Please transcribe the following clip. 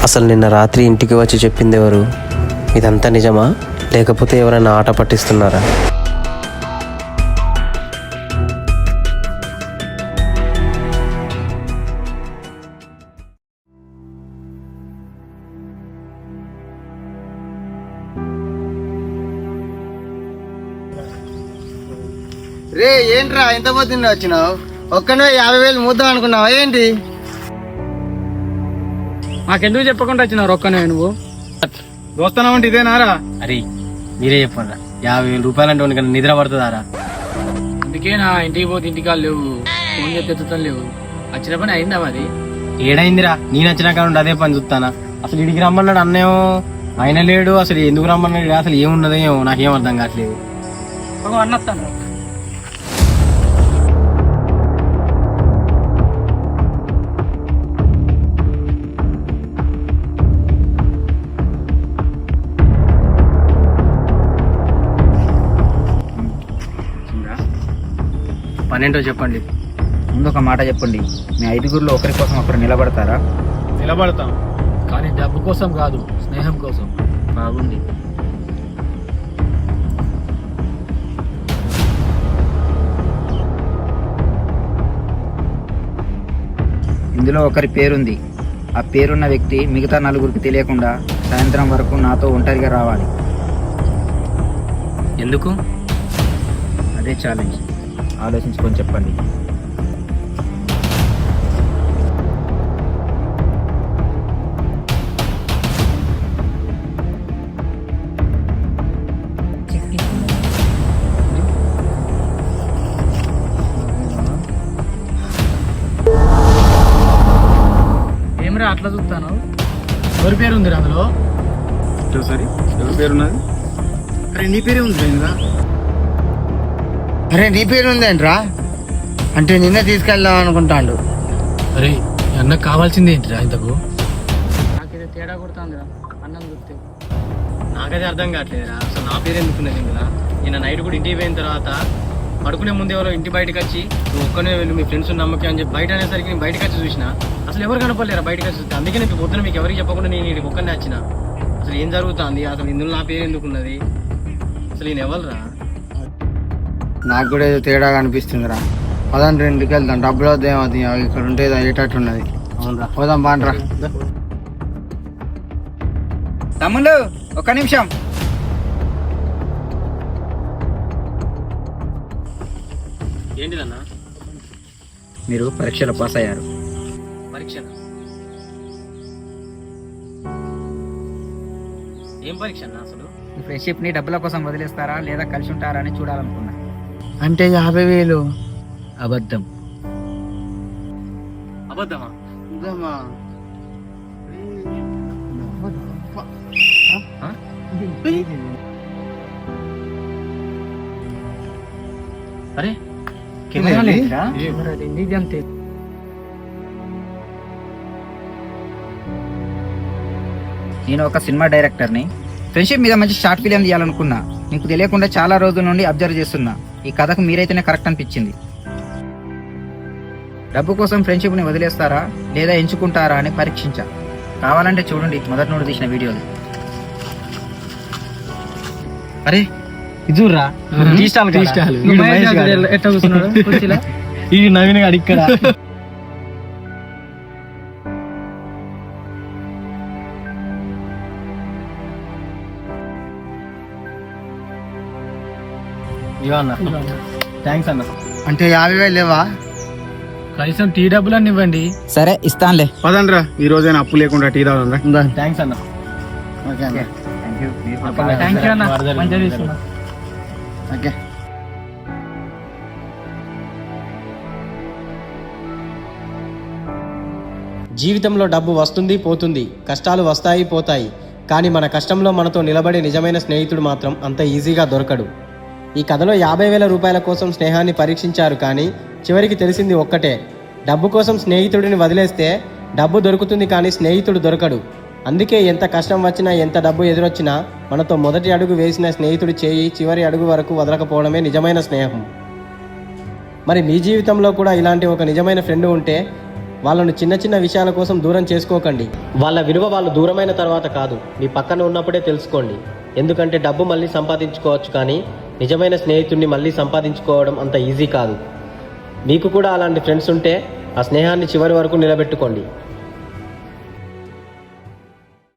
అసలు నిన్న రాత్రి ఇంటికి వచ్చి చెప్పింది ఎవరు? ఇదంతా నిజమా లేకపోతే ఎవరైనా ఆట పట్టిస్తున్నారా? రే ఏంట్రా ఇంత పొద్దున్న వచ్చినావు? ఒక్కనే 50,000 ముద్దాం అనుకున్నావా ఏంటి? మాకెందుకు చెప్పకుండా వచ్చినావు ఒక్కనే నువ్వు? దోస్తున్నావు అంటే ఇదేనారా? అరే మీరే చెప్పండి, 50,000 రూపాయలంటే ఉనికి నిద్ర పడుతుందారా? అందుకే నా ఇంటికి పోతే ఇంటికాలు లేవు, ఫోన్ చేస్తే ఎత్తుతాం లేవు. వచ్చిన పని అయిందా మరి? ఏడైందిరా, నేను వచ్చినాక నుండి అదే పని చూస్తానా. అసలు ఇడికి రమ్మన్నాడు అన్నేమో, ఆయన లేడు. అసలు ఎందుకు రమ్మన్నాడు, అసలు ఏమున్నదో ఏమో నాకేం అర్థం కావట్లేదు. అన్నస్తాను పనేంటో చెప్పండి. ముందు ఒక మాట చెప్పండి, మీ 5గురిలో ఒకరి కోసం ఒకరు నిలబడతారా? నిలబడతాం, కానీ డబ్బు కోసం కాదు, స్నేహం కోసం. బాగుంది. ఇందులో ఒకరి పేరుంది. ఆ పేరున్న వ్యక్తి మిగతా 4గురికి తెలియకుండా సాయంత్రం వరకు నాతో ఒంటరిగా రావాలి. ఎందుకు? అదే ఛాలెంజ్. ఆలోచించుకొని చెప్పండి. ఏమరా అట్లా చూస్తాను? ఎవరి పేరు ఉంది అందులో? సరే ఎవరి పేరున్నది? అరే నీ పేరే ఉంది ఇందులో. అరే నీ పేరు ఉందేంట్రా? అంటే నిన్నే తీసుకెళ్దాం అనుకుంటాడు. అరే అన్నకు కావాల్సింది ఏంటిరా ఇంతకు? నాకేదో తేడా కొడుతుందిరా అన్నం చూస్తే. నాకైతే అర్థం కావట్లేదురా, అసలు నా పేరు ఎందుకున్నది ఇందులో. నిన్న నైట్ కూడా ఇంటికి పోయిన తర్వాత పడుకునే ముందు ఎవరో ఇంటి బయటకు వచ్చి నువ్వు ఒక్కనే వెళ్ళు, మీ ఫ్రెండ్స్ నమ్మకం అని చెప్పి బయట అనేసరికి నేను బయటకు వచ్చి చూసిన. అసలు ఎవరు కనపడలేరా బయటకు వచ్చి చూస్తే. అందుకే నేను పొద్దున మీకు ఎవరికి చెప్పకుండా నేను ఇక్కడికి ఒక్కనే వచ్చిన. అసలు ఏం జరుగుతుంది, అసలు ఇందులో నా పేరు ఎందుకున్నది, అసలు నేను ఎవరురా? నాకు కూడా ఏదో తేడాగా అనిపిస్తుందిరా. పదండి ఇంటికి వెళ్దాం, డబ్బులు వద్దేమవుతుంది ఇక్కడ ఉంటే అయ్యేటట్టు ఉన్నది. అవునరా, పోదాం బాండ్రా. తమ్ముళ్ళు ఒక్క నిమిషం. ఏంటిదన్నా? మీరు పరీక్షలో పాస్ అయ్యారు. పరీక్ష? ఏం పరీక్ష అన్న అసలు? ఈ ఫ్రెండ్షిప్ ని డబ్బుల కోసం వదిలేస్తారా లేదా కలిసి ఉంటారా అని చూడాలనుకున్నా. అంటే 50,000 అబద్ధం. అబద్ధమా? అరే అంతే. నేను ఒక సినిమా డైరెక్టర్ని. ఫ్రెండ్షిప్ మీద మంచి షార్ట్ ఫిలిం తీయాలనుకున్నా. మీకు తెలియకుండా చాలా రోజుల నుండి అబ్జర్వ్ చేస్తున్నా. ఈ కథకు మీరైతేనే కరెక్ట్ అనిపించింది. డబ్బు కోసం ఫ్రెండ్షిప్ ని వదిలేస్తారా లేదా ఎంచుకుంటారా అని పరీక్షించా. కావాలంటే చూడండి మొదటి నుండి తీసిన వీడియోలు. అరే ఇజూర్రా, ఎట్లా కూర్చున్నాడు కుర్చీలో? ఇది నవీన్ గాడు ఇక్కడ. థ్యాంక్స్ అన్న. అంటే 50,000 లేవా? కనీసం టీ డబ్బులు అని ఇవ్వండి. సరే ఇస్తానులే. పదండ్రా, ఈ రోజైనా అప్పు లేకుండా టీ తాగుదాంరా. థ్యాంక్స్ అన్న. ఓకే అన్న. థ్యాంక్ యూ అన్న, మంచిగా తీసుకున్నా. ఓకే. జీవితంలో డబ్బు వస్తుంది పోతుంది, కష్టాలు వస్తాయి పోతాయి, కానీ మన కష్టంలో మనతో నిలబడే నిజమైన స్నేహితుడు మాత్రం అంత ఈజీగా దొరకడు. ఈ కథలో 50,000 రూపాయల కోసం స్నేహాన్ని పరీక్షించారు, కానీ చివరికి తెలిసింది ఒక్కటే: డబ్బు కోసం స్నేహితుడిని వదిలేస్తే డబ్బు దొరుకుతుంది కానీ స్నేహితుడు దొరకడు. అందుకే ఎంత కష్టం వచ్చినా ఎంత డబ్బు ఎదురొచ్చినా మనతో మొదటి అడుగు వేసిన స్నేహితుడి చేయి చివరి అడుగు వరకు వదలకపోవడమే నిజమైన స్నేహం. మరి మీ జీవితంలో కూడా ఇలాంటి ఒక నిజమైన ఫ్రెండ్ ఉంటే వాళ్ళను చిన్న చిన్న విషయాల కోసం దూరం చేసుకోకండి. వాళ్ళ విలువ వాళ్ళు దూరమైన తర్వాత కాదు, మీ పక్కన ఉన్నప్పుడే తెలుసుకోండి. ఎందుకంటే డబ్బు మళ్ళీ సంపాదించుకోవచ్చు, కానీ నిజమైన స్నేహితుడిని మళ్ళీ సంపాదించుకోవడం అంత ఈజీ కాదు. మీకు కూడా అలాంటి ఫ్రెండ్స్ ఉంటే ఆ స్నేహాన్ని చివరి వరకు నిలబెట్టుకోండి.